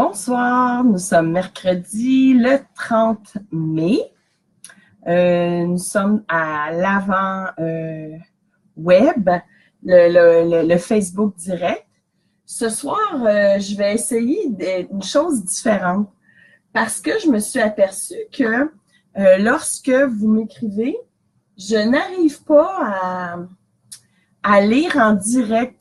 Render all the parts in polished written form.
Bonsoir, nous sommes mercredi le 30 mai. Nous sommes à l'avant web, le Facebook direct. Ce soir, je vais essayer une chose différente parce que je me suis aperçue que lorsque vous m'écrivez, je n'arrive pas à lire en direct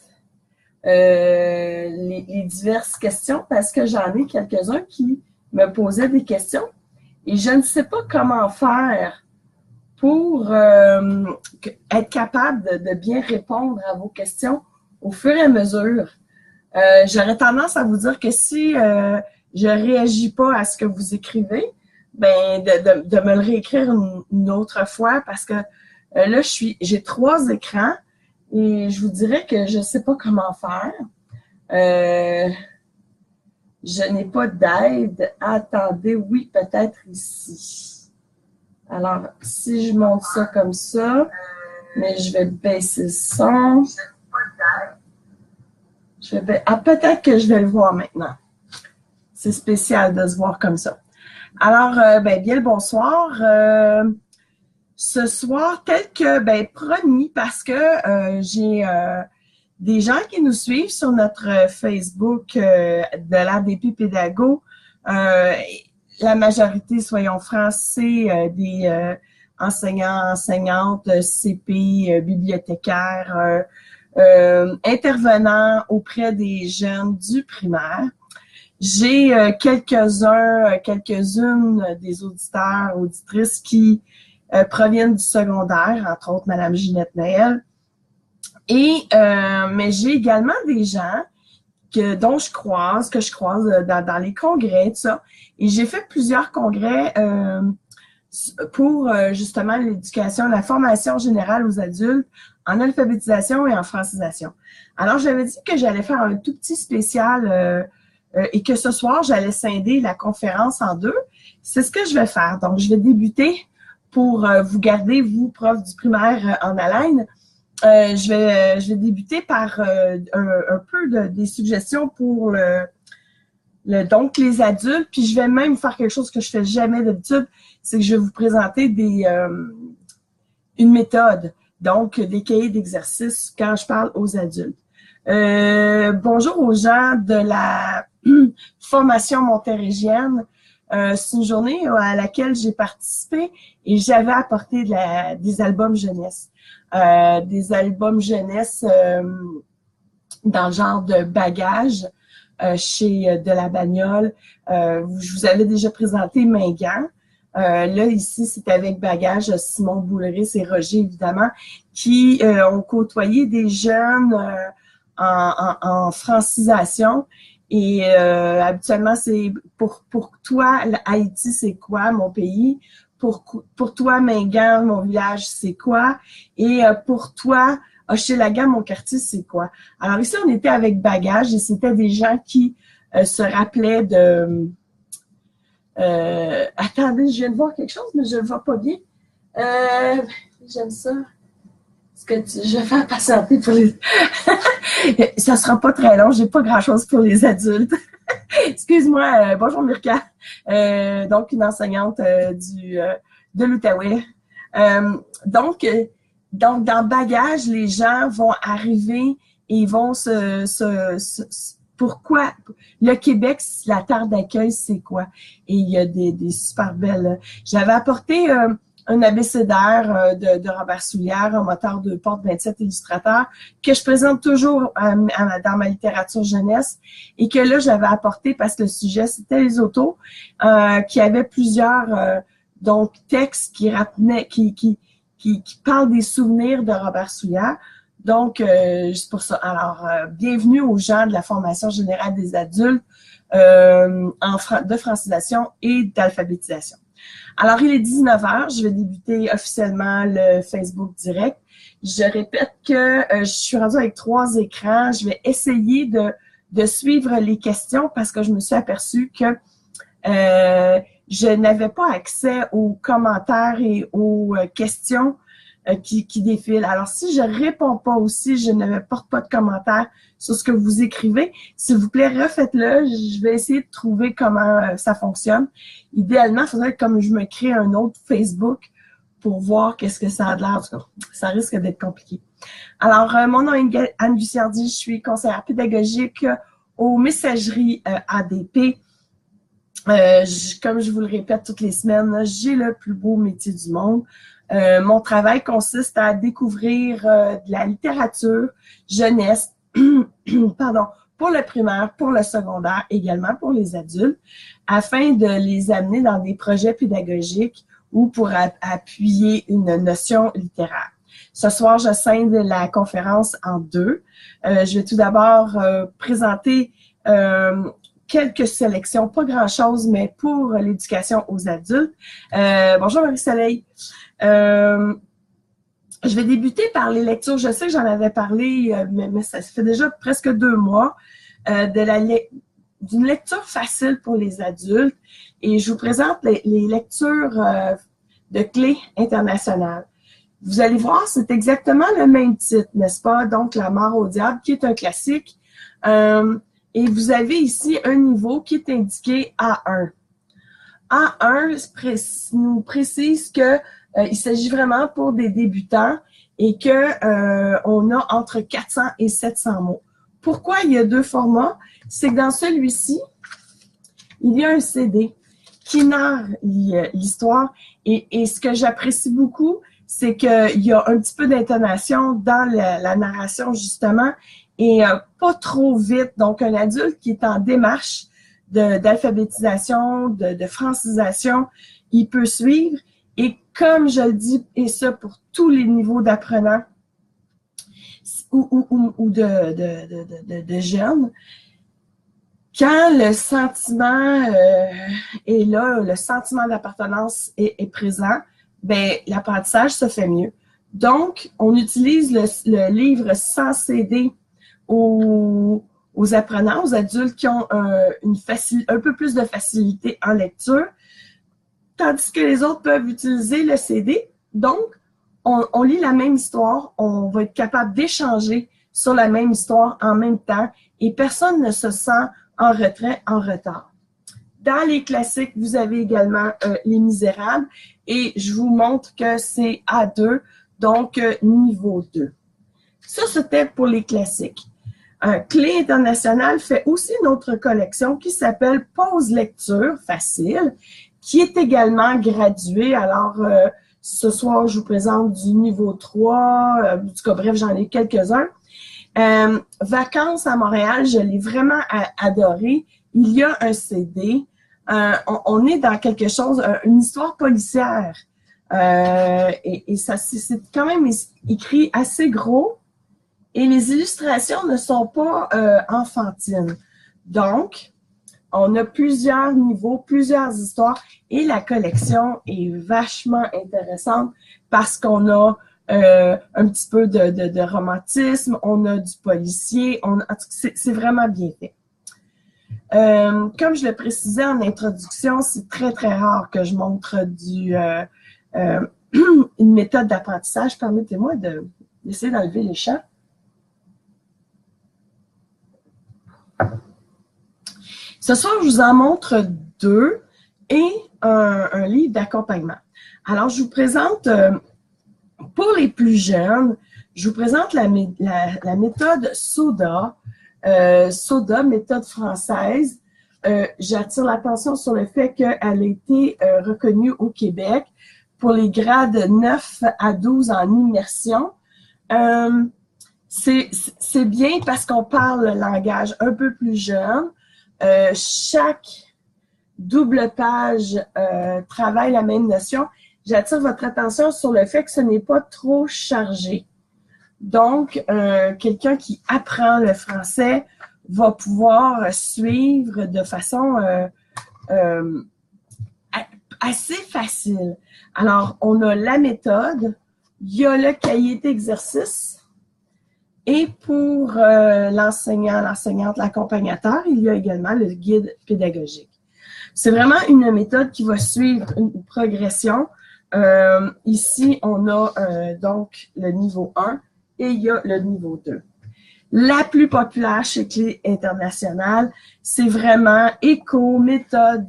les diverses questions parce que j'en ai quelques-uns qui me posaient des questions et je ne sais pas comment faire pour être capable de bien répondre à vos questions au fur et à mesure. J'aurais tendance à vous dire que si je réagis pas à ce que vous écrivez, ben de me le réécrire une autre fois parce que là, j'ai 3 écrans et je vous dirais que je ne sais pas comment faire. Je n'ai pas d'aide. Attendez, oui, peut-être ici. Alors, si je monte ça comme ça, mais je vais baisser le son. Peut-être que je vais le voir maintenant. C'est spécial de se voir comme ça. Alors, bien le bonsoir. Ce soir, tel que promis, parce que j'ai des gens qui nous suivent sur notre Facebook de l'ADP Pédago. La majorité, soyons francs, c'est des enseignants, enseignantes, CP, bibliothécaires, intervenants auprès des jeunes du primaire. J'ai quelques-unes des auditeurs, auditrices qui proviennent du secondaire, entre autres Madame Ginette Naël. Mais j'ai également des gens que je croise dans les congrès, tout ça. Et j'ai fait plusieurs congrès pour justement l'éducation, la formation générale aux adultes en alphabétisation et en francisation. Alors, j'avais dit que j'allais faire un tout petit spécial et que ce soir, j'allais scinder la conférence en 2. C'est ce que je vais faire. Donc, je vais débuter pour vous garder, vous, profs du primaire en haleine. Je vais débuter par un peu des suggestions pour donc les adultes, puis je vais même faire quelque chose que je fais jamais d'habitude, c'est que je vais vous présenter une méthode, donc des cahiers d'exercices quand je parle aux adultes. Bonjour aux gens de la formation montérégienne. C'est une journée à laquelle j'ai participé et j'avais apporté des albums jeunesse. Des albums jeunesse dans le genre de bagages chez De la Bagnole. Je vous avais déjà présenté Mingan. Là, ici, c'est avec bagages Simon Boulris et Roger, évidemment, qui ont côtoyé des jeunes en francisation. Et habituellement, c'est pour toi, Haïti, c'est quoi, mon pays? Pour toi, Mingan, mon village, c'est quoi? Et pour toi, Hochelaga, mon quartier, c'est quoi? Alors ici, on était avec bagages et c'était des gens qui se rappelaient de... attendez, je viens de voir quelque chose, mais je ne le vois pas bien. J'aime ça. Je vais faire patienter pour les... Ça sera pas très long, j'ai pas grand-chose pour les adultes. Excuse-moi, bonjour Mirka. Donc, une enseignante de l'Outaouais. Donc, dans bagage, les gens vont arriver et ils vont pourquoi le Québec, la terre d'accueil, c'est quoi? Et il y a des super belles... J'avais apporté un abécédaire de Robert Soulière, un moteur 2 portes 27 illustrateurs, que je présente toujours dans ma littérature jeunesse et que là, j'avais apporté parce que le sujet, c'était les autos, qui avaient plusieurs donc textes qui parlent des souvenirs de Robert Soulière. Donc, c'est pour ça. Alors, bienvenue aux gens de la formation générale des adultes de francisation et d'alphabétisation. Alors, il est 19h, je vais débuter officiellement le Facebook direct. Je répète que je suis rendue avec 3 écrans. Je vais essayer de suivre les questions parce que je me suis aperçue que je n'avais pas accès aux commentaires et aux questions qui défilent. Alors, si je réponds pas aussi, je ne porte pas de commentaires sur ce que vous écrivez, s'il vous plaît, refaites-le. Je vais essayer de trouver comment ça fonctionne. Idéalement, il faudrait que comme je me crée un autre Facebook pour voir qu'est-ce que ça a de l'air. En tout cas, ça risque d'être compliqué. Alors, mon nom est Anne Luciardi, je suis conseillère pédagogique aux messageries ADP. Comme je vous le répète toutes les semaines, j'ai le plus beau métier du monde. Mon travail consiste à découvrir de la littérature jeunesse, pardon, pour le primaire, pour le secondaire, également pour les adultes, afin de les amener dans des projets pédagogiques ou pour appuyer une notion littéraire. Ce soir, je scinde la conférence en deux. Je vais tout d'abord présenter quelques sélections, pas grand-chose, mais pour l'éducation aux adultes. Bonjour Marie-Soleil. Je vais débuter par les lectures. Je sais que j'en avais parlé, mais ça fait déjà presque 2 mois, d'une lecture facile pour les adultes. Et je vous présente les lectures de clés internationales. Vous allez voir, c'est exactement le même titre, n'est-ce pas? Donc, La mort au diable, qui est un classique. Et vous avez ici un niveau qui est indiqué A1. A1 nous précise que il s'agit vraiment pour des débutants et que on a entre 400 et 700 mots. Pourquoi il y a 2 formats? C'est que dans celui-ci, il y a un CD qui narre l'histoire et ce que j'apprécie beaucoup, c'est qu'il y a un petit peu d'intonation dans la narration justement et pas trop vite. Donc, un adulte qui est en démarche d'alphabétisation, de francisation, il peut suivre. Et comme je le dis, et ça pour tous les niveaux d'apprenants ou de jeunes, quand le sentiment est là, le sentiment d'appartenance est présent, ben l'apprentissage se fait mieux. Donc, on utilise le livre sans CD aux apprenants, aux adultes qui ont un peu plus de facilité en lecture, tandis que les autres peuvent utiliser le CD. Donc, on lit la même histoire, on va être capable d'échanger sur la même histoire en même temps et personne ne se sent en retrait, en retard. Dans les classiques, vous avez également Les Misérables et je vous montre que c'est A2, donc niveau 2. Ça, c'était pour les classiques. Clé internationale fait aussi une autre collection qui s'appelle Pause lecture facile, qui est également graduée. Alors, ce soir, je vous présente du niveau 3, en tout cas, bref, j'en ai quelques-uns. Vacances à Montréal, je l'ai vraiment adoré. Il y a un CD. On est dans quelque chose, une histoire policière. Et ça, c'est quand même écrit assez gros. Et les illustrations ne sont pas enfantines. Donc, on a plusieurs niveaux, plusieurs histoires et la collection est vachement intéressante parce qu'on a un petit peu de romantisme, on a du policier, c'est vraiment bien fait. Comme je le précisais en introduction, c'est très, très rare que je montre une méthode d'apprentissage. Permettez-moi d'essayer d'enlever les champs. Ce soir, je vous en montre 2 et un livre d'accompagnement. Alors, je vous présente, pour les plus jeunes, je vous présente la méthode SODA. SODA, méthode française. J'attire l'attention sur le fait qu'elle a été reconnue au Québec pour les grades 9 à 12 en immersion. C'est bien parce qu'on parle le langage un peu plus jeune. Chaque double page travaille la même notion. J'attire votre attention sur le fait que ce n'est pas trop chargé. Donc, quelqu'un qui apprend le français va pouvoir suivre de façon assez facile. Alors, on a la méthode, il y a le cahier d'exercice. Et pour l'enseignant, l'enseignante, l'accompagnateur, il y a également le guide pédagogique. C'est vraiment une méthode qui va suivre une progression. Ici, on a donc le niveau 1 et il y a le niveau 2. La plus populaire chez Clé International, c'est vraiment Éco, méthode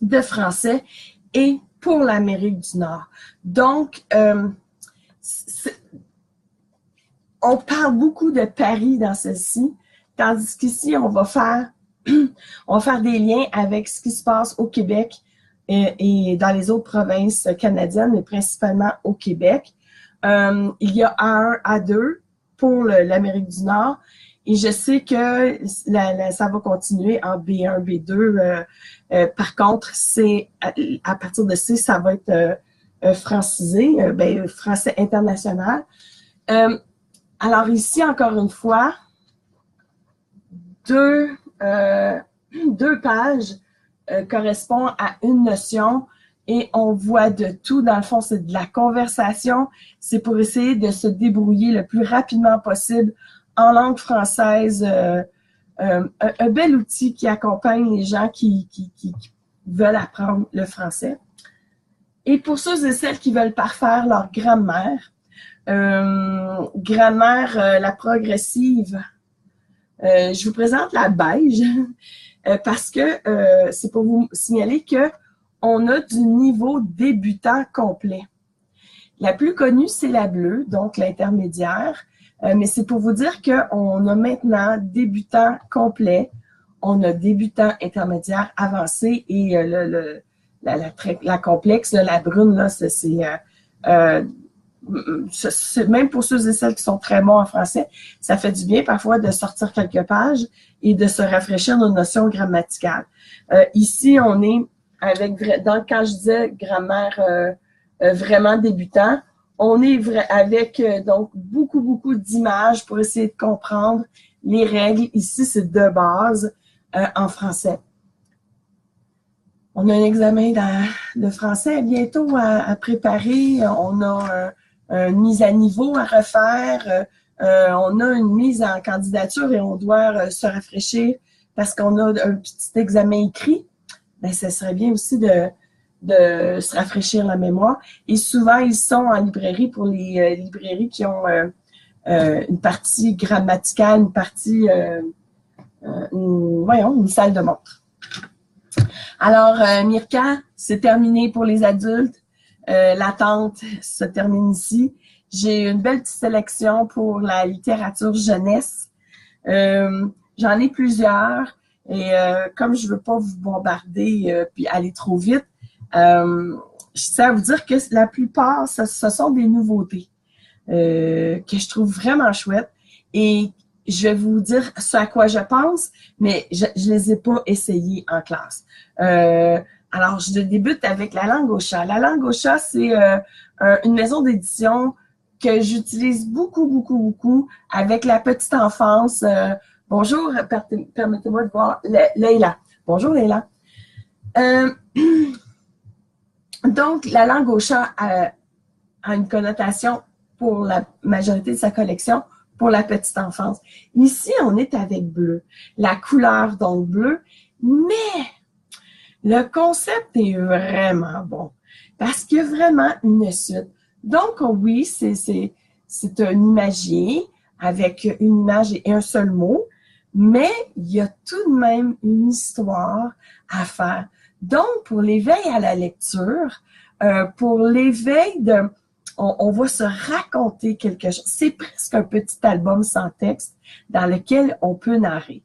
de français et pour l'Amérique du Nord. Donc, on parle beaucoup de Paris dans celle-ci, tandis qu'ici, on va faire des liens avec ce qui se passe au Québec et dans les autres provinces canadiennes, mais principalement au Québec. Il y a A1, A2 pour l'Amérique du Nord. Et je sais que ça va continuer en B1, B2. Par contre, c'est à partir de C, ça va être francisé, français international. Alors ici, encore une fois, deux pages correspondent à une notion et on voit de tout. Dans le fond, c'est de la conversation. C'est pour essayer de se débrouiller le plus rapidement possible en langue française. Un bel outil qui accompagne les gens qui veulent apprendre le français. Et pour ceux et celles qui veulent parfaire leur grammaire, grammaire, la progressive, je vous présente la beige parce que c'est pour vous signaler que on a du niveau débutant complet. La plus connue, c'est la bleue, donc l'intermédiaire, mais c'est pour vous dire qu'on a maintenant débutant complet, on a débutant intermédiaire avancé et la complexe, la brune, là, c'est même pour ceux et celles qui sont très bons en français, ça fait du bien parfois de sortir quelques pages et de se rafraîchir nos notions grammaticales. Ici, on est quand je disais grammaire vraiment débutant, on est avec donc beaucoup d'images pour essayer de comprendre les règles. Ici, c'est de base en français. On a un examen de français bientôt à préparer. On a une mise à niveau à refaire. On a une mise en candidature et on doit se rafraîchir parce qu'on a un petit examen écrit. Ben, ça serait bien aussi de se rafraîchir la mémoire. Et souvent, ils sont en librairie pour les librairies qui ont une partie grammaticale, une partie, une salle de montre. Alors, Mirka, c'est terminé pour les adultes. L'attente se termine ici. J'ai une belle petite sélection pour la littérature jeunesse. J'en ai plusieurs. Et comme je veux pas vous bombarder puis aller trop vite, je tiens à vous dire que la plupart, ce sont des nouveautés que je trouve vraiment chouettes. Et je vais vous dire ce à quoi je pense, mais je les ai pas essayées en classe. Alors, je débute avec La Langue au chat. La Langue au chat, c'est une maison d'édition que j'utilise beaucoup avec la petite enfance. Bonjour, permettez-moi de voir Leïla. Bonjour, Leïla. Donc, La Langue au chat a une connotation pour la majorité de sa collection pour la petite enfance. Ici, on est avec bleu. La couleur, donc bleu, mais le concept est vraiment bon parce qu'il y a vraiment une suite. Donc, oui, c'est un imagier avec une image et un seul mot, mais il y a tout de même une histoire à faire. Donc, pour l'éveil à la lecture, pour l'éveil on va se raconter quelque chose. C'est presque un petit album sans texte dans lequel on peut narrer.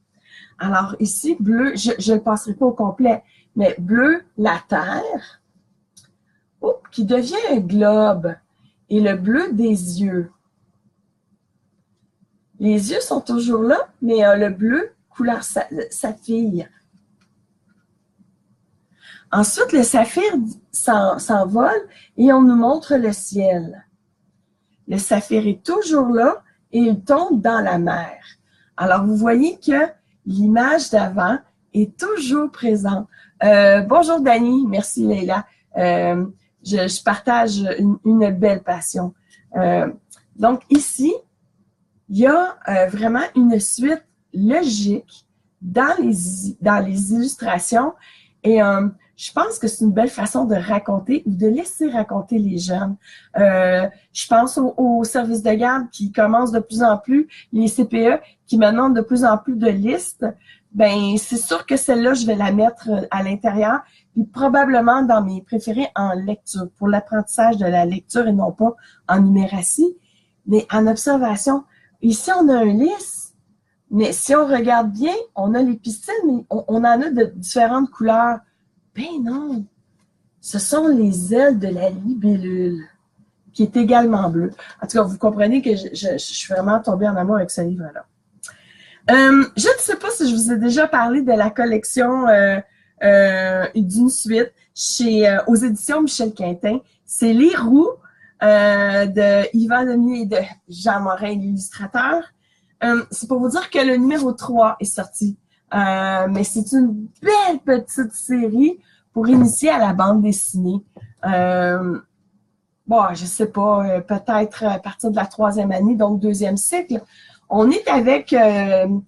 Alors ici, bleu, je ne le passerai pas au complet, mais bleu, la terre, qui devient un globe, et le bleu des yeux. Les yeux sont toujours là, mais le bleu, couleur saphir. Ensuite, le saphir s'envole et on nous montre le ciel. Le saphir est toujours là et il tombe dans la mer. Alors, vous voyez que l'image d'avant est toujours présente. Bonjour, Dani. Merci, Leïla. Je partage une belle passion. Donc, ici, il y a vraiment une suite logique dans les illustrations. Et je pense que c'est une belle façon de raconter ou de laisser raconter les jeunes. Je pense aux services de garde qui commencent de plus en plus, les CPE qui me demandent de plus en plus de listes. Ben, c'est sûr que celle-là, je vais la mettre à l'intérieur, puis probablement dans mes préférés en lecture, pour l'apprentissage de la lecture et non pas en numératie, mais en observation. Ici, on a un lys, mais si on regarde bien, on a les pistils, mais on en a de différentes couleurs. Ben non, ce sont les ailes de la libellule, qui est également bleue. En tout cas, vous comprenez que je suis vraiment tombée en amour avec ce livre-là. Je ne sais pas si je vous ai déjà parlé de la collection d'une suite aux éditions Michel Quintin. C'est Les Roues de Yvan Lemieux et de Jean Morin, l'illustrateur. C'est pour vous dire que le numéro 3 est sorti. Mais c'est une belle petite série pour initier à la bande dessinée. Bon, je sais pas, peut-être à partir de la 3e année, donc 2e cycle. On est avec, dans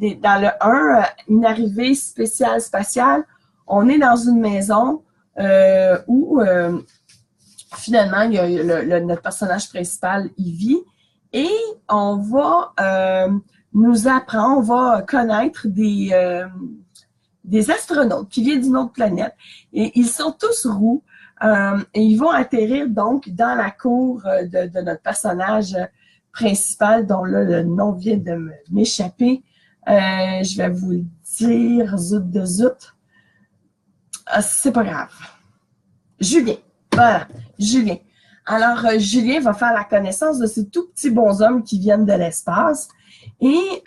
le 1, une arrivée spatiale. On est dans une maison où, finalement, il y a notre personnage principal, il vit. Et on va nous apprendre, on va connaître des astronautes qui viennent d'une autre planète. Et ils sont tous roux. Et ils vont atterrir donc dans la cour de notre personnage principal, dont là, le nom vient de m'échapper. Je vais vous le dire, zut de zut. C'est pas grave. Julien. Voilà, Julien. Alors, Julien va faire la connaissance de ces tout petits bonshommes qui viennent de l'espace. Et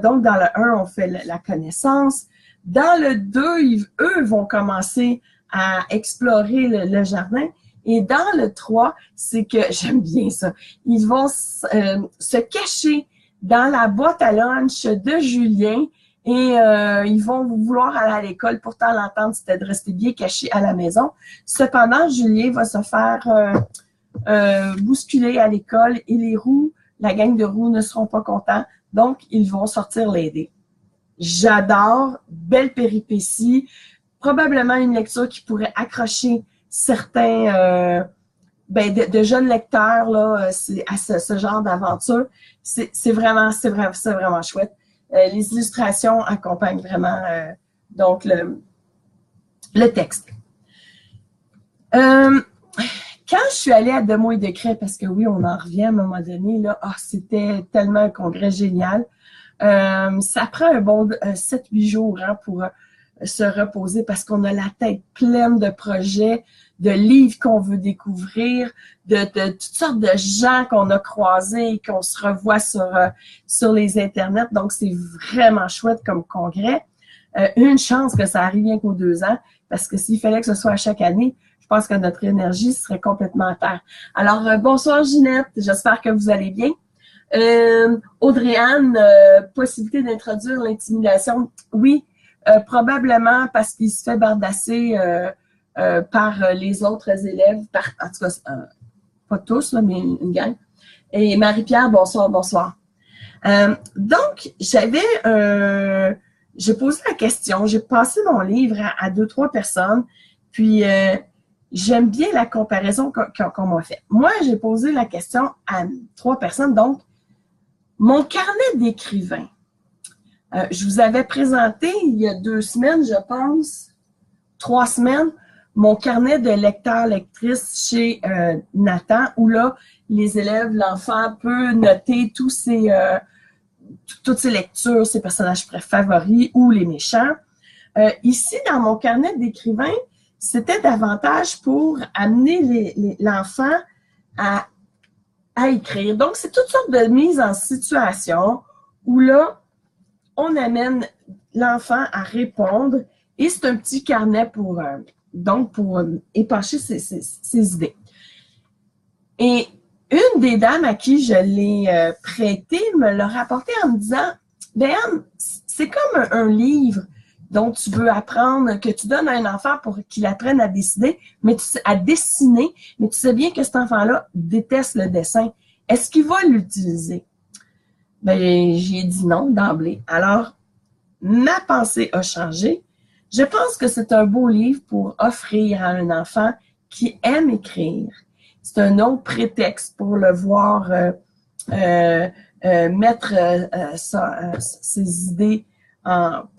donc, dans le 1, on fait la connaissance. Dans le 2, eux vont commencer à explorer le jardin. Et dans le 3, c'est que, j'aime bien ça, ils vont se cacher dans la boîte à lunch de Julien et ils vont vouloir aller à l'école. Pourtant, l'entente, c'était de rester bien caché à la maison. Cependant, Julien va se faire bousculer à l'école et la gang de roux ne seront pas contents. Donc, ils vont sortir l'aider. J'adore, belle péripétie, probablement une lecture qui pourrait accrocher certains de jeunes lecteurs là, à ce genre d'aventure. C'est vraiment chouette. Les illustrations accompagnent vraiment donc le texte. Quand je suis allée à De mots et de craie, parce que oui, on en revient à un moment donné, là, c'était tellement un congrès génial. Ça prend un bon 7-8 jours hein, pour se reposer parce qu'on a la tête pleine de projets, de livres qu'on veut découvrir, de toutes sortes de gens qu'on a croisés et qu'on se revoit sur les internets. Donc, c'est vraiment chouette comme congrès. Une chance que ça arrive bien qu'aux 2 ans, parce que s'il fallait que ce soit à chaque année, je pense que notre énergie serait complètement à terre. Alors, bonsoir Ginette, j'espère que vous allez bien. Audrey-Anne, possibilité d'introduire l'intimidation. Oui, probablement parce qu'il se fait bardasser par les autres élèves, en tout cas, pas tous, là, mais une gang. Et Marie-Pierre, bonsoir. Donc, j'ai posé la question, j'ai passé mon livre à 2-3 personnes, puis j'aime bien la comparaison qu'on m'a fait. Moi, j'ai posé la question à 3 personnes, donc, mon carnet d'écrivain. Je vous avais présenté il y a 2 semaines, je pense, 3 semaines, mon carnet de lecteur-lectrice chez Nathan, où là, les élèves, l'enfant peut noter toutes ses lectures, ses personnages favoris ou les méchants. Ici, dans mon carnet d'écrivain, c'était davantage pour amener l'enfant à écrire. Donc, c'est toutes sortes de mises en situation où là, on amène l'enfant à répondre et c'est un petit carnet pour épancher ses idées. Et une des dames à qui je l'ai prêté me l'a rapporté en me disant « Ben, c'est comme un livre dont tu veux apprendre, que tu donnes à un enfant pour qu'il apprenne à dessiner, mais tu sais bien que cet enfant-là déteste le dessin. Est-ce qu'il va l'utiliser? » Ben, j'ai dit non d'emblée. Alors, ma pensée a changé. Je pense que c'est un beau livre pour offrir à un enfant qui aime écrire. C'est un autre prétexte pour le voir mettre ses idées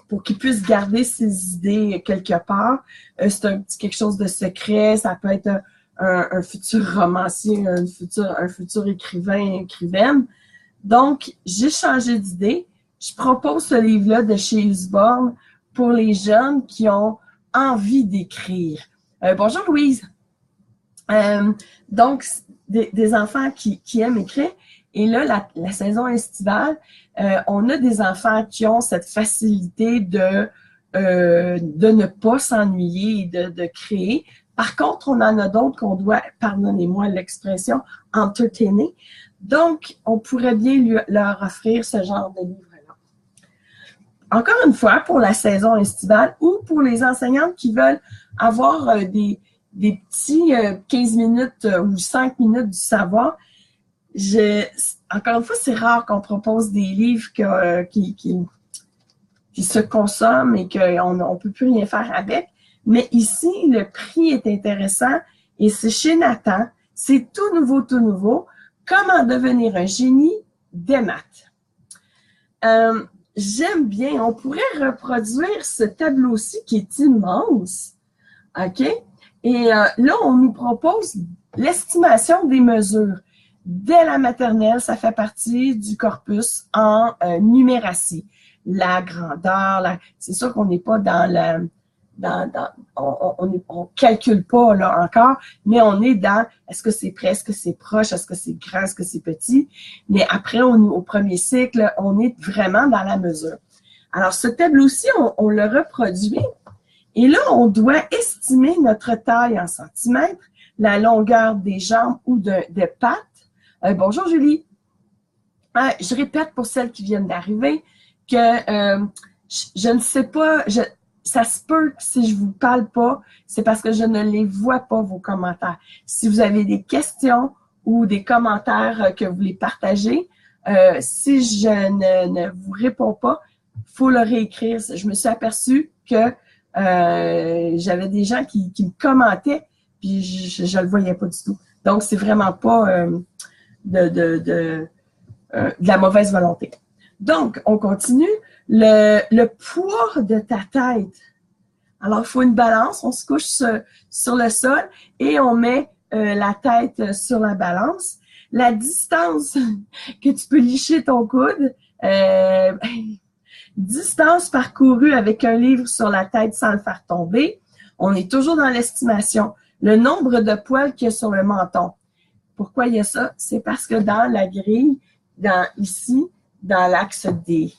pour qu'il puisse garder ses idées quelque part. C'est quelque chose de secret, ça peut être un futur romancier, un futur écrivain, écrivaine. Donc, j'ai changé d'idée. Je propose ce livre-là de chez Usborne pour les jeunes qui ont envie d'écrire. Bonjour Louise. Donc, des enfants qui aiment écrire. Et là, la saison estivale, on a des enfants qui ont cette facilité de ne pas s'ennuyer et de créer. Par contre, on en a d'autres qu'on doit, pardonnez-moi l'expression, entertainer. Donc, on pourrait bien leur offrir ce genre de livre-là. Encore une fois, pour la saison estivale ou pour les enseignantes qui veulent avoir des petits 15 minutes ou 5 minutes du savoir, encore une fois, c'est rare qu'on propose des livres qui se consomment et qu'on ne peut plus rien faire avec. Mais ici, le prix est intéressant et c'est chez Nathan. C'est tout nouveau, tout nouveau. Comment devenir un génie des maths. J'aime bien, on pourrait reproduire ce tableau-ci qui est immense. OK? Et là, on nous propose l'estimation des mesures. Dès la maternelle, ça fait partie du corpus en numératie. La grandeur, c'est sûr qu'on n'est pas on calcule pas là encore, mais on est dans est-ce que c'est près, est-ce que c'est proche, est-ce que c'est grand, est-ce que c'est petit. Mais après, au premier cycle, on est vraiment dans la mesure. Alors, ce tableau-ci, on le reproduit. Et là, on doit estimer notre taille en centimètres, la longueur des jambes ou des pattes. Bonjour Julie. Je répète pour celles qui viennent d'arriver que je ne sais pas, ça se peut que si je vous parle pas, c'est parce que je ne les vois pas, vos commentaires. Si vous avez des questions ou des commentaires que vous voulez partager, si je ne vous réponds pas, faut le réécrire. Je me suis aperçue que j'avais des gens qui me commentaient, puis je le voyais pas du tout. Donc, c'est vraiment pas de la mauvaise volonté. Donc, on continue. Le poids de ta tête. Alors, il faut une balance. On se couche sur le sol et on met la tête sur la balance. La distance que tu peux licher ton coude. Distance parcourue avec un livre sur la tête sans le faire tomber. On est toujours dans l'estimation. Le nombre de poils qu'il y a sur le menton. Pourquoi il y a ça? C'est parce que dans la grille, ici, dans l'axe des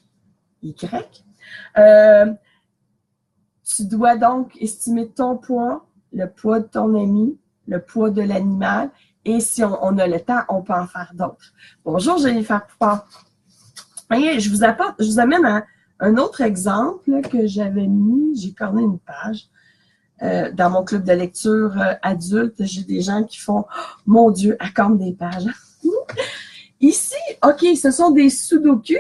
Y, tu dois donc estimer ton poids, le poids de ton ami, le poids de l'animal, et si on a le temps, on peut en faire d'autres. Bonjour Jennifer Poupard. Je vous amène à un autre exemple que j'avais mis, j'ai corné une page. Dans mon club de lecture adulte, j'ai des gens qui font oh, « Mon Dieu, elle corne des pages! » Ici, OK, ce sont des sudoku,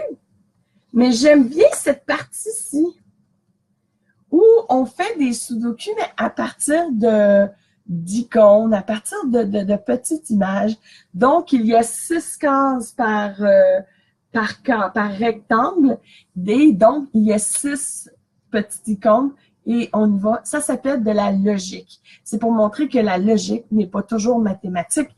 mais j'aime bien cette partie-ci où on fait des sudoku, mais à partir d'icônes, à partir de petites images. Donc, il y a 6 cases par rectangle, et donc, il y a 6 petites icônes. Et on y va. Ça s'appelle de la logique. C'est pour montrer que la logique n'est pas toujours mathématique.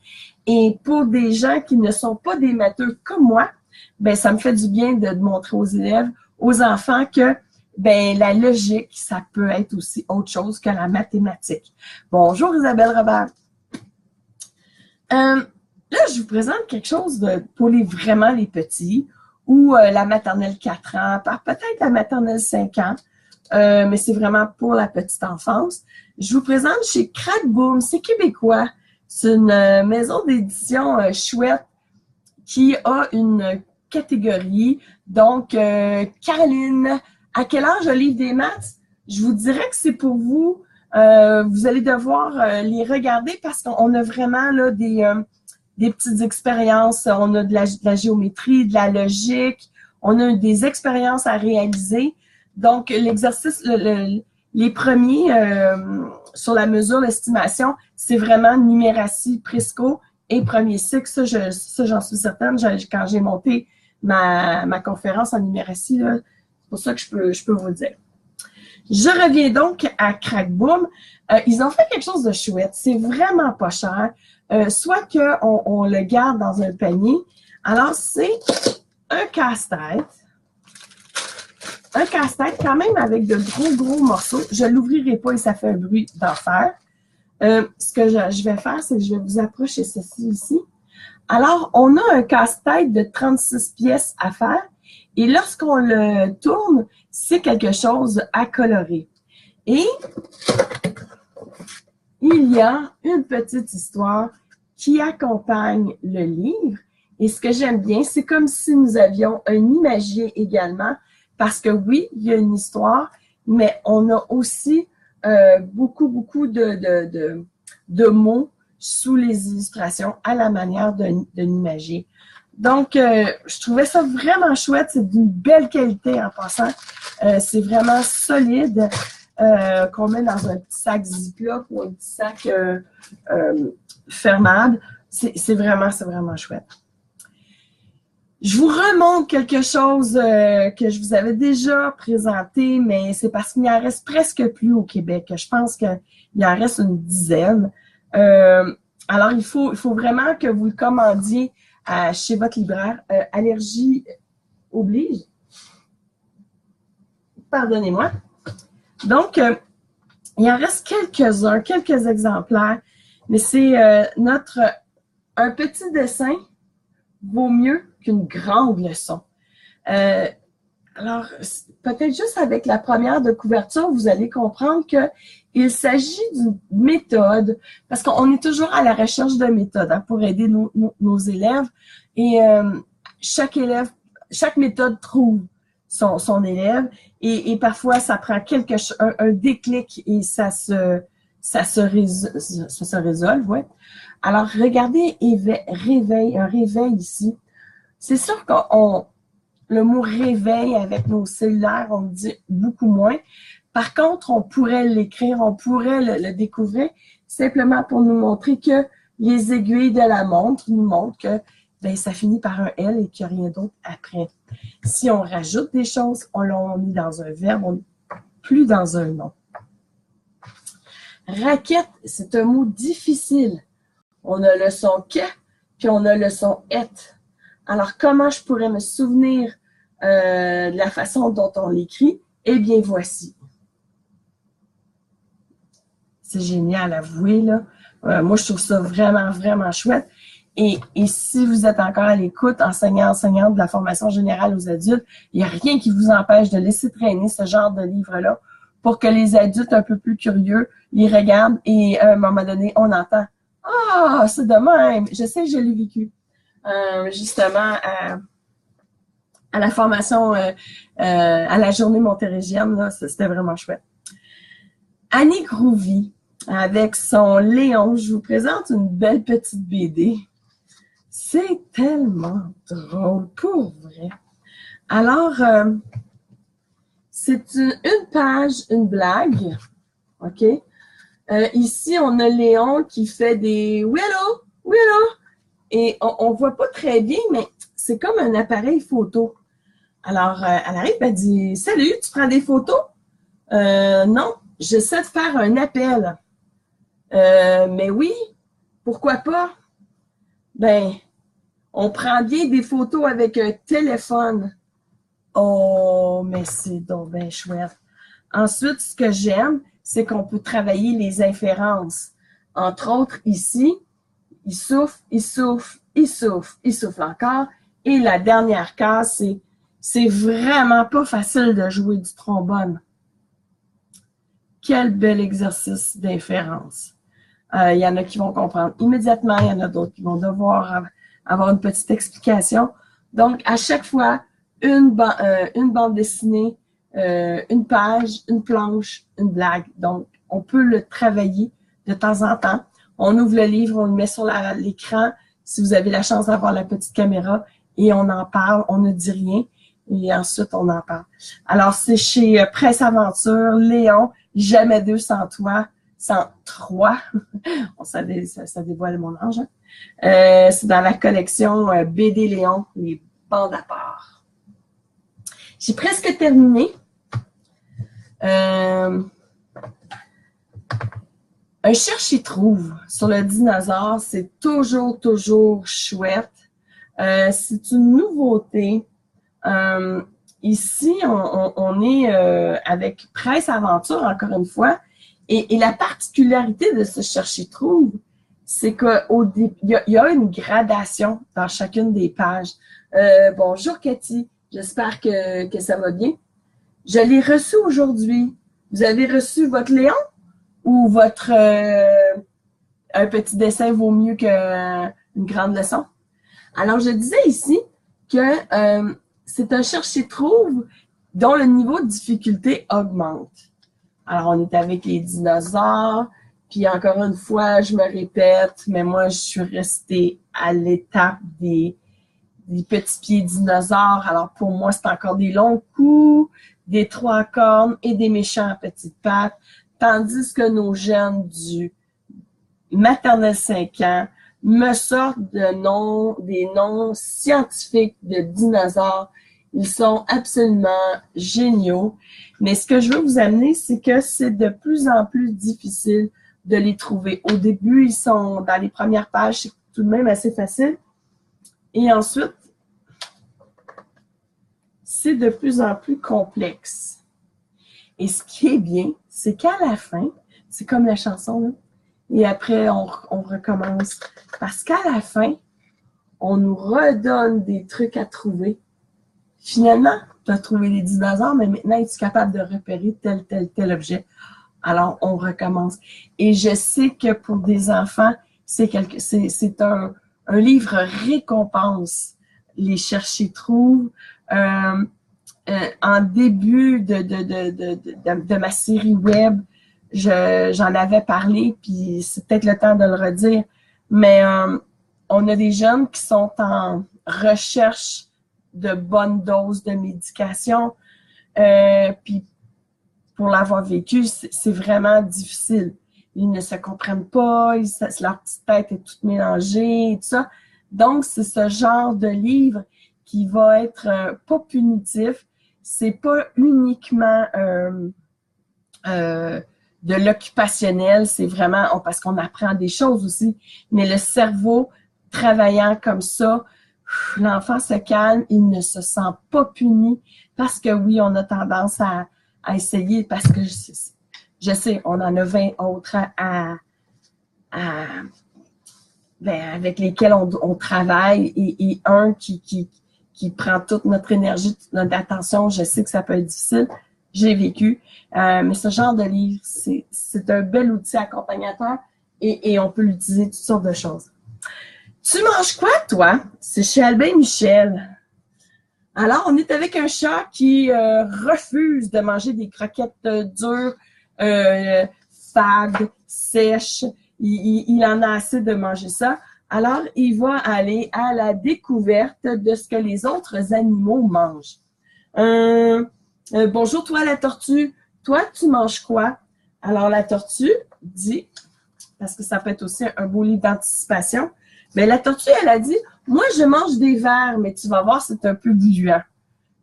Et pour des gens qui ne sont pas des matheux comme moi, ben ça me fait du bien de montrer aux élèves, aux enfants que ben la logique, ça peut être aussi autre chose que la mathématique. Bonjour Isabelle Robert. Là, je vous présente quelque chose pour vraiment les petits ou la maternelle 4 ans, peut-être la maternelle 5 ans. Mais c'est vraiment pour la petite enfance. Je vous présente chez Crackboom, c'est québécois. C'est une maison d'édition chouette qui a une catégorie. Donc, Caroline, à quel âge le livre des maths? Je vous dirais que c'est pour vous. Vous allez devoir les regarder parce qu'on a vraiment là des petites expériences. On a de la géométrie, de la logique. On a des expériences à réaliser. Donc, l'exercice, Les premiers, sur la mesure, l'estimation, c'est vraiment numératie, Prisco et premier cycle. Ça, j'en suis certaine. Quand j'ai monté ma conférence en numératie, c'est pour ça que je peux vous le dire. Je reviens donc à Crackboom. Ils ont fait quelque chose de chouette. C'est vraiment pas cher. Soit qu'on le garde dans un panier. Alors, c'est un casse-tête. Un casse-tête quand même avec de gros morceaux. Je ne l'ouvrirai pas et ça fait un bruit d'enfer. Ce que je vais faire, c'est que je vais vous approcher ceci ici. Alors, on a un casse-tête de 36 pièces à faire. Et lorsqu'on le tourne, c'est quelque chose à colorer. Et il y a une petite histoire qui accompagne le livre. Et ce que j'aime bien, c'est comme si nous avions un imagier également, parce que oui, il y a une histoire, mais on a aussi beaucoup de mots sous les illustrations à la manière d'un imagier. Donc, je trouvais ça vraiment chouette. C'est d'une belle qualité en passant. C'est vraiment solide qu'on met dans un petit sac Ziploc ou un petit sac fermable. C'est vraiment chouette. Je vous remonte quelque chose que je vous avais déjà présenté, mais c'est parce qu'il n'y en reste presque plus au Québec. Je pense qu'il en reste une dizaine. Alors, il faut vraiment que vous le commandiez chez votre libraire. Allergie oblige. Pardonnez-moi. Donc, il en reste quelques-uns, quelques exemplaires, mais c'est un petit dessin vaut mieux qu'une grande leçon. Alors, peut-être juste avec la première de couverture, vous allez comprendre qu'il s'agit d'une méthode, parce qu'on est toujours à la recherche de méthodes pour aider nos élèves. Et chaque méthode trouve son élève. Et parfois, ça prend un déclic et ça se résolve. Ouais. Alors, regardez un réveil ici. C'est sûr le mot réveil avec nos cellulaires, on le dit beaucoup moins. Par contre, on pourrait l'écrire, on pourrait le découvrir simplement pour nous montrer que les aiguilles de la montre nous montrent que ça finit par un L et qu'il n'y a rien d'autre après. Si on rajoute des choses, on est dans un verbe, on n'est plus dans un nom. Raquette, c'est un mot difficile. On a le son « que » puis on a le son « et ». Alors, comment je pourrais me souvenir de la façon dont on l'écrit? Eh bien, voici. C'est génial, avouez, là. Moi, je trouve ça vraiment chouette. Et si vous êtes encore à l'écoute, enseignante de la formation générale aux adultes, il n'y a rien qui vous empêche de laisser traîner ce genre de livre-là pour que les adultes un peu plus curieux les regardent et à un moment donné, on entend « Ah, c'est de même! Je sais, je l'ai vécu. » Justement, à la formation, à la journée montérégienne, là, c'était vraiment chouette. Annie Groovy, avec son Léon, je vous présente une belle petite BD. C'est tellement drôle, pour vrai. Alors, c'est une page, une blague, OK? Ici, on a Léon qui fait des « Willow, Willow ». Et on ne voit pas très bien, mais c'est comme un appareil photo. Alors, elle arrive, elle dit « Salut, tu prends des photos? » Non, j'essaie de faire un appel. Mais oui, pourquoi pas? Ben, on prend bien des photos avec un téléphone. Oh, mais c'est donc bien chouette. Ensuite, ce que j'aime, c'est qu'on peut travailler les inférences. Entre autres, ici, il souffle, il souffle, il souffle, il souffle encore. Et la dernière case, c'est vraiment pas facile de jouer du trombone. Quel bel exercice d'inférence. Il y en a qui vont comprendre immédiatement, il y en a d'autres qui vont devoir avoir une petite explication. Donc, à chaque fois, une bande dessinée, une page, une planche, une blague. Donc, on peut le travailler de temps en temps. On ouvre le livre, on le met sur l'écran, si vous avez la chance d'avoir la petite caméra, et on en parle, on ne dit rien, et ensuite on en parle. Alors, c'est chez Presse Aventure, Léon, Jamais deux sans toi, sans trois. ça dévoile mon âge. Hein? C'est dans la collection BD Léon, les bandes à part. J'ai presque terminé. Un cherche-y-trouve sur le dinosaure, c'est toujours chouette. C'est une nouveauté. Ici, on est avec Presse Aventure, encore une fois. Et la particularité de ce cherche-y-trouve, c'est qu'il y a une gradation dans chacune des pages. Bonjour Cathy, j'espère que ça va bien. Je l'ai reçu aujourd'hui. Vous avez reçu votre Léon? Ou votre un petit dessin vaut mieux qu'une grande leçon. Alors, je disais ici que c'est un cherche-et-trouve dont le niveau de difficulté augmente. Alors, on est avec les dinosaures, puis encore une fois, je me répète, mais moi, je suis restée à l'étape des petits pieds dinosaures. Alors, pour moi, c'est encore des longs coups, des trois cornes et des méchants petites pattes. Tandis que nos jeunes du maternelle 5 ans me sortent des noms scientifiques de dinosaures. Ils sont absolument géniaux. Mais ce que je veux vous amener, c'est que c'est de plus en plus difficile de les trouver. Au début, ils sont dans les premières pages, c'est tout de même assez facile. Et ensuite, c'est de plus en plus complexe. Et ce qui est bien, c'est qu'à la fin, c'est comme la chanson, là, et après, on recommence. Parce qu'à la fin, on nous redonne des trucs à trouver. Finalement, tu as trouvé les dinosaures, mais maintenant, es-tu capable de repérer tel objet? Alors, on recommence. Et je sais que pour des enfants, c'est un livre récompense. Les chercher-trouve. En début de ma série web, j'en avais parlé, puis c'est peut-être le temps de le redire, mais on a des jeunes qui sont en recherche de bonnes doses de médication, puis pour l'avoir vécu, c'est vraiment difficile. Ils ne se comprennent pas, leur petite tête est toute mélangée, et tout ça. Donc, c'est ce genre de livre qui va être pas punitif. C'est pas uniquement de l'occupationnel, c'est vraiment parce qu'on apprend des choses aussi. Mais le cerveau travaillant comme ça, l'enfant se calme, il ne se sent pas puni parce que oui, on a tendance à essayer parce que je sais, on en a 20 autres avec lesquels on travaille et un qui prend toute notre énergie, toute notre attention. Je sais que ça peut être difficile. J'ai vécu. Mais ce genre de livre, c'est un bel outil accompagnateur et on peut l'utiliser toutes sortes de choses. Tu manges quoi, toi? C'est chez Albin Michel. Alors, on est avec un chat qui refuse de manger des croquettes dures, fades, sèches. Il en a assez de manger ça. Alors, il va aller à la découverte de ce que les autres animaux mangent. Bonjour, toi, la tortue. Toi, tu manges quoi? Alors, la tortue dit, parce que ça peut être aussi un beau livre d'anticipation, mais la tortue, elle a dit, moi, je mange des vers, mais tu vas voir, c'est un peu gluant.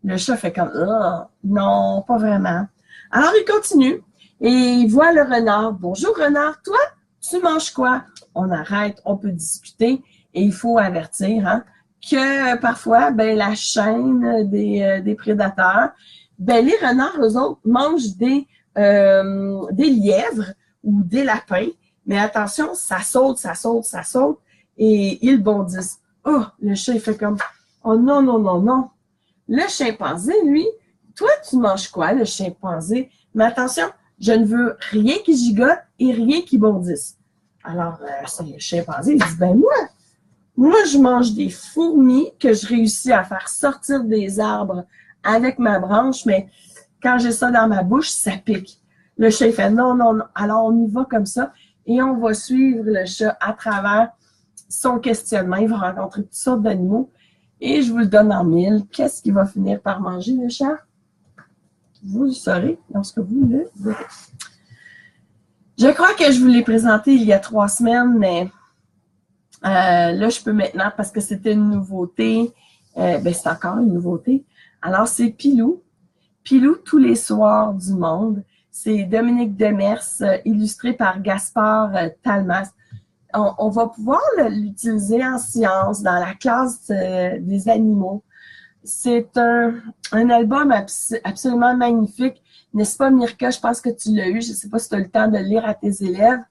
Le chat fait comme, oh, non, pas vraiment. Alors, il continue et il voit le renard. Bonjour, renard. Toi, tu manges quoi? On arrête, on peut discuter et il faut avertir hein, que parfois, la chaîne des prédateurs, les renards, eux autres, mangent des lièvres ou des lapins. Mais attention, ça saute et ils bondissent. Oh, le chat, il fait comme, oh non, non, non, non. Le chimpanzé, lui, toi, tu manges quoi, le chimpanzé? Mais attention, je ne veux rien qui gigote et rien qui bondisse. Alors, c'est le chimpanzé, il dit, moi, je mange des fourmis que je réussis à faire sortir des arbres avec ma branche, mais quand j'ai ça dans ma bouche, ça pique. Le chat, il fait, non, non, non. Alors, on y va comme ça et on va suivre le chat à travers son questionnement. Il va rencontrer toutes sortes d'animaux et je vous le donne en mille. Qu'est-ce qu'il va finir par manger, le chat? Vous le saurez lorsque vous le verrez. Je crois que je vous l'ai présenté il y a 3 semaines, mais là, je peux maintenant, parce que c'était une nouveauté, ben c'est encore une nouveauté. Alors, c'est Pilou. Pilou tous les soirs du monde. C'est Dominique Demers, illustré par Gaspard Talmas. On va pouvoir l'utiliser en sciences, dans la classe des animaux. C'est un album absolument magnifique. N'est-ce pas, Mirka? Je pense que tu l'as eu. Je ne sais pas si tu as le temps de le lire à tes élèves.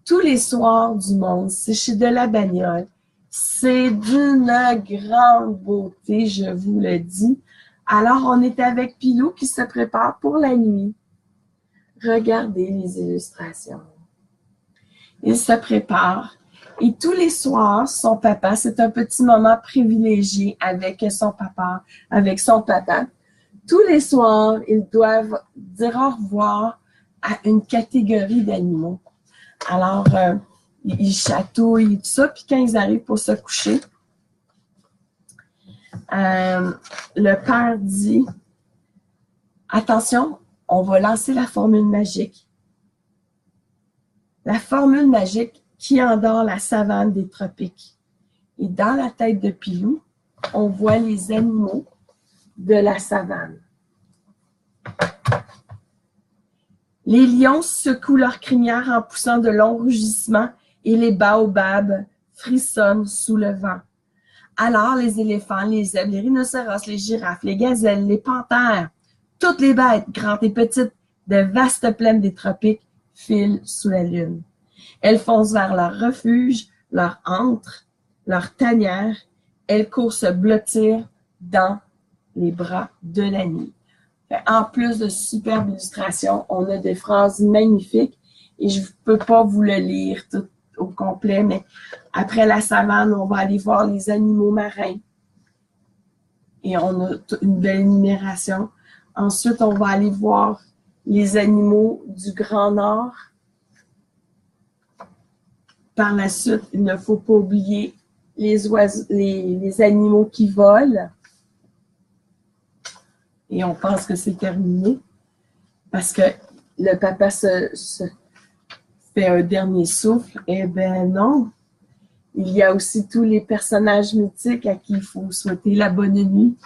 Tous les soirs du monde, c'est chez De La Bagnole. C'est d'une grande beauté, je vous le dis. Alors, on est avec Pilou qui se prépare pour la nuit. Regardez les illustrations. Il se prépare. Et tous les soirs, son papa, c'est un petit moment privilégié avec son papa, Tous les soirs, ils doivent dire au revoir à une catégorie d'animaux. Alors, ils chatouillent et tout ça, puis quand ils arrivent pour se coucher, le père dit « Attention, on va lancer la formule magique. La formule magique qui endort la savane des tropiques. » Et dans la tête de Pilou, on voit les animaux de la savane. Les lions secouent leurs crinières en poussant de longs rugissements et les baobabs frissonnent sous le vent. Alors les éléphants, les zèbres, les rhinocéros, les girafes, les gazelles, les panthères, toutes les bêtes, grandes et petites, de vastes plaines des tropiques, filent sous la lune. Elles foncent vers leur refuge, leur antre, leur tanière. Elles courent se blottir dans les bras de la nuit. En plus de superbes illustrations, on a des phrases magnifiques et je ne peux pas vous le lire tout au complet, mais après la savane, on va aller voir les animaux marins et on a une belle énumération. Ensuite, on va aller voir les animaux du Grand Nord. Par la suite, il ne faut pas oublier les oiseaux, les animaux qui volent. Et on pense que c'est terminé parce que le papa se fait un dernier souffle. Eh bien non, il y a aussi tous les personnages mythiques à qui il faut souhaiter la bonne nuit.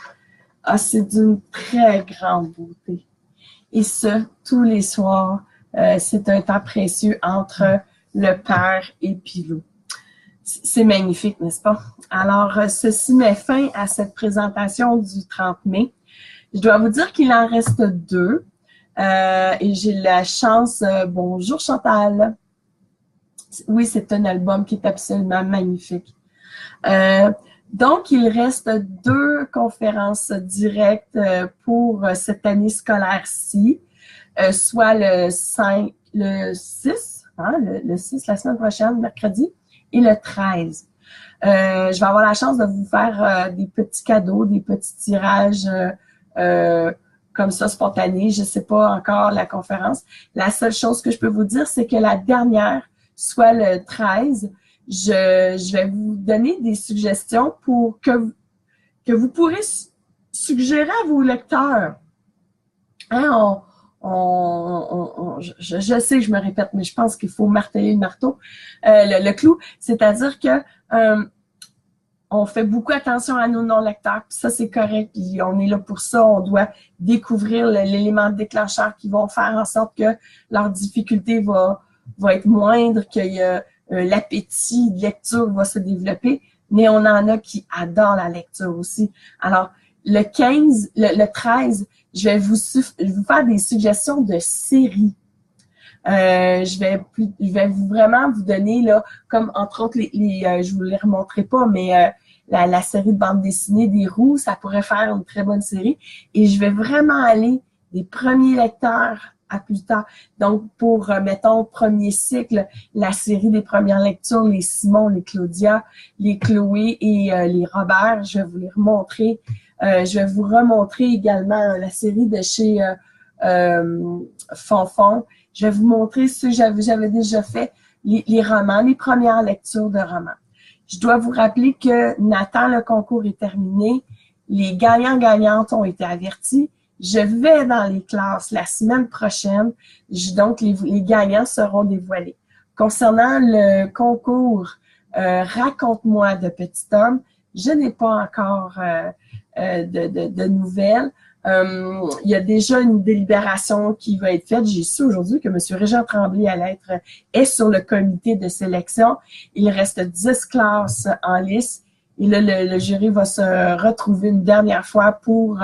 Ah, c'est d'une très grande beauté. Et ce, tous les soirs, c'est un temps précieux entre le père et Pilou. C'est magnifique, n'est-ce pas? Alors, ceci met fin à cette présentation du 30 mai. Je dois vous dire qu'il en reste 2 et j'ai la chance, bonjour Chantal. Oui, c'est un album qui est absolument magnifique. Donc, il reste 2 conférences directes pour cette année scolaire-ci, soit le 6, hein, le 6 la semaine prochaine, mercredi, et le 13. Je vais avoir la chance de vous faire des petits cadeaux, des petits tirages comme ça, spontané. Je ne sais pas encore la conférence. La seule chose que je peux vous dire, c'est que la dernière, soit le 13, je vais vous donner des suggestions pour que vous pourrez suggérer à vos lecteurs. Hein, je sais que je me répète, mais je pense qu'il faut marteler le marteau, le clou. C'est-à-dire que on fait beaucoup attention à nos non-lecteurs, puis ça, c'est correct. Puis on est là pour ça. On doit découvrir l'élément déclencheur qui va faire en sorte que leur difficulté va être moindre, que l'appétit de lecture va se développer. Mais on en a qui adorent la lecture aussi. Alors, le 15, le 13, je vais vous faire des suggestions de séries. Je vais vraiment vous donner, là, comme entre autres, je vous les remontrerai pas, mais la série de bande dessinée des Roux, ça pourrait faire une très bonne série. Et je vais vraiment aller des premiers lecteurs à plus tard. Donc, pour, mettons, premier cycle, la série des premières lectures, les Simon, les Claudia, les Chloé et les Robert, je vais vous les remontrer. Je vais vous remontrer également la série de chez Fonfon. Je vais vous montrer ceux que j'avais déjà fait, les romans, les premières lectures de romans. Je dois vous rappeler que Nathan, le concours est terminé. Les gagnants-gagnantes ont été avertis. Je vais dans les classes la semaine prochaine. Donc, les gagnants seront dévoilés. Concernant le concours Raconte-moi de Petit Homme, je n'ai pas encore de nouvelles. Il y a déjà une délibération qui va être faite. J'ai su aujourd'hui que M. Régent Tremblay est sur le comité de sélection. Il reste 10 classes en lice. Et là, le jury va se retrouver une dernière fois pour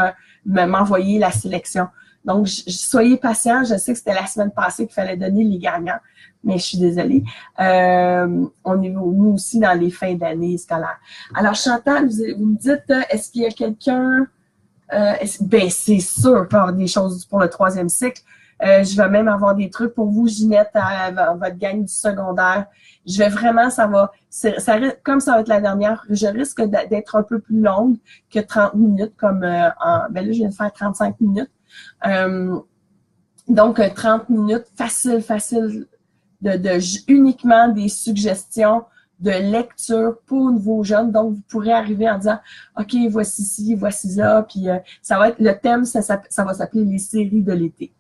m'envoyer la sélection. Donc, soyez patients. Je sais que c'était la semaine passée qu'il fallait donner les gagnants, mais je suis désolée. On est nous aussi dans les fins d'année scolaires. Alors, Chantal, vous me dites, est-ce qu'il y a quelqu'un... ben, c'est sûr, pour avoir des choses pour le 3e cycle. Je vais même avoir des trucs pour vous, Ginette, à votre gang du secondaire. Je vais vraiment, comme ça va être la dernière, je risque d'être un peu plus longue que 30 minutes, comme ben là, je viens de faire 35 minutes. Donc, 30 minutes, facile, uniquement des suggestions de lecture pour vos jeunes. Donc, vous pourrez arriver en disant, OK, voici ci, voici ça, puis ça va être le thème, ça va s'appeler les séries de l'été.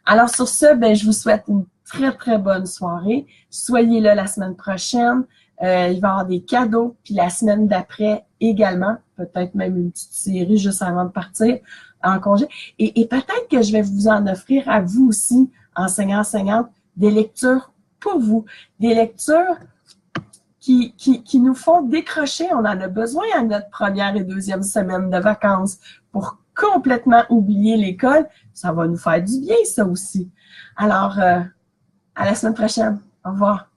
Alors, sur ce, ben, je vous souhaite une très bonne soirée. Soyez là la semaine prochaine. Il va y avoir des cadeaux, puis la semaine d'après également, peut-être même une petite série juste avant de partir en congé. Et peut-être que je vais vous en offrir à vous aussi, enseignants-enseignantes, des lectures pour vous. Des lectures qui nous font décrocher. On en a besoin à notre première et deuxième semaine de vacances pour complètement oublier l'école. Ça va nous faire du bien, ça aussi. Alors, à la semaine prochaine. Au revoir.